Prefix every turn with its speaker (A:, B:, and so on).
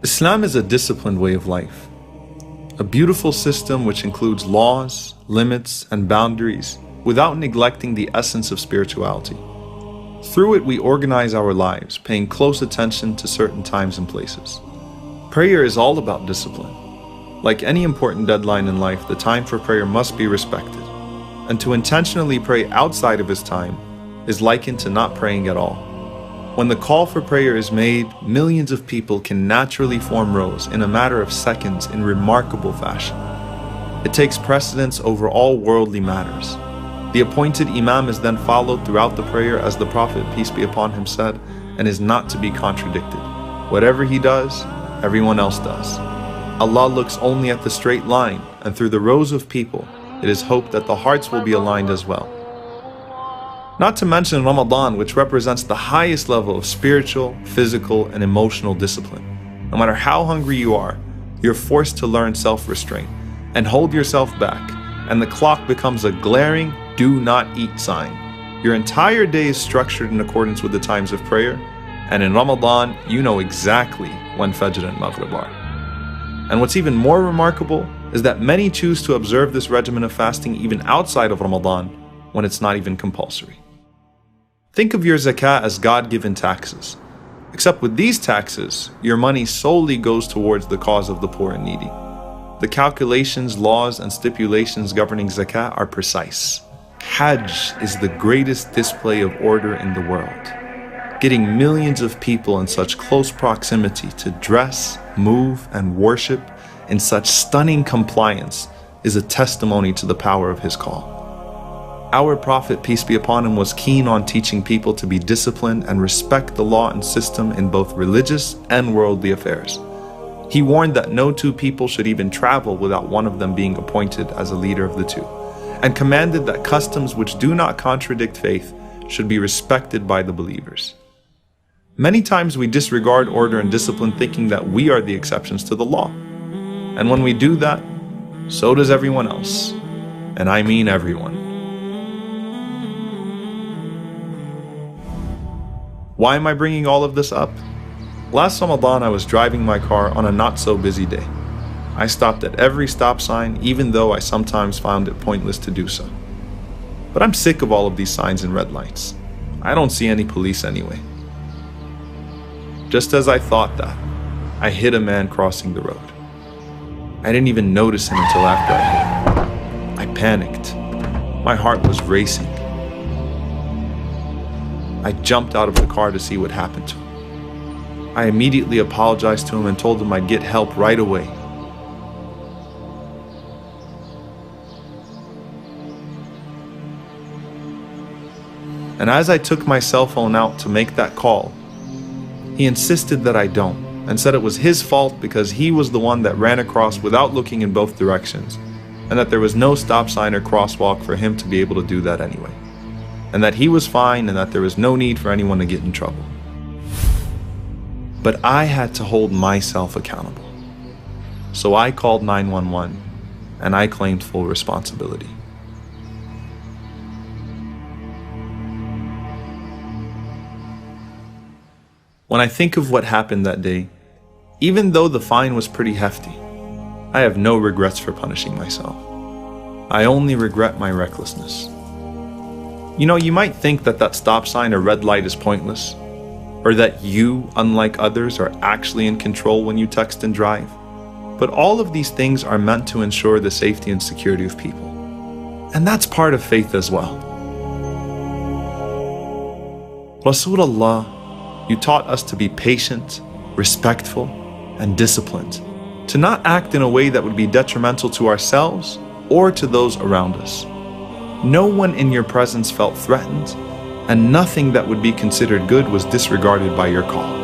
A: Islam is a disciplined way of life, a beautiful system which includes laws, limits, and boundaries without neglecting the essence of spirituality. Through it, we organize our lives, paying close attention to certain times and places. Prayer is all about discipline. Like any important deadline in life, the time for prayer must be respected. And to intentionally pray outside of his time is likened to not praying at all. When the call for prayer is made, millions of people can naturally form rows in a matter of seconds in remarkable fashion. It takes precedence over all worldly matters. The appointed imam is then followed throughout the prayer as the Prophet, peace be upon him, said, and is not to be contradicted. Whatever he does, everyone else does. Allah looks only at the straight line, and through the rows of people, it is hoped that the hearts will be aligned as well. Not to mention Ramadan, which represents the highest level of spiritual, physical, and emotional discipline. No matter how hungry you are, you're forced to learn self-restraint and hold yourself back, and the clock becomes a glaring "do not eat" sign. Your entire day is structured in accordance with the times of prayer, and in Ramadan, you know exactly when Fajr and Maghrib are. And what's even more remarkable is that many choose to observe this regimen of fasting even outside of Ramadan when it's not even compulsory. Think of your zakah as God-given taxes. Except with these taxes, your money solely goes towards the cause of the poor and needy. The calculations, laws, and stipulations governing zakah are precise. Hajj is the greatest display of order in the world. Getting millions of people in such close proximity to dress, move, and worship in such stunning compliance is a testimony to the power of his call. Our Prophet, peace be upon him, was keen on teaching people to be disciplined and respect the law and system in both religious and worldly affairs. He warned that no two people should even travel without one of them being appointed as a leader of the two, and commanded that customs which do not contradict faith should be respected by the believers. Many times we disregard order and discipline thinking that we are the exceptions to the law. And when we do that, so does everyone else. And I mean everyone. Why am I bringing all of this up? Last Ramadan, I was driving my car on a not so busy day. I stopped at every stop sign, even though I sometimes found it pointless to do so. But I'm sick of all of these signs and red lights. I don't see any police anyway. Just as I thought that, I hit a man crossing the road. I didn't even notice him until after I hit him. I panicked. My heart was racing. I jumped out of the car to see what happened to him. I immediately apologized to him and told him I'd get help right away. And as I took my cell phone out to make that call, he insisted that I don't, and said it was his fault because he was the one that ran across without looking in both directions, and that there was no stop sign or crosswalk for him to be able to do that anyway, and that he was fine and that there was no need for anyone to get in trouble. But I had to hold myself accountable. So I called 911 and I claimed full responsibility. When I think of what happened that day, even though the fine was pretty hefty, I have no regrets for punishing myself. I only regret my recklessness. You know, you might think that that stop sign or red light is pointless, or that you, unlike others, are actually in control when you text and drive. But all of these things are meant to ensure the safety and security of people. And that's part of faith as well. Rasulullah, you taught us to be patient, respectful, and disciplined, to not act in a way that would be detrimental to ourselves or to those around us. No one in your presence felt threatened, and nothing that would be considered good was disregarded by your call.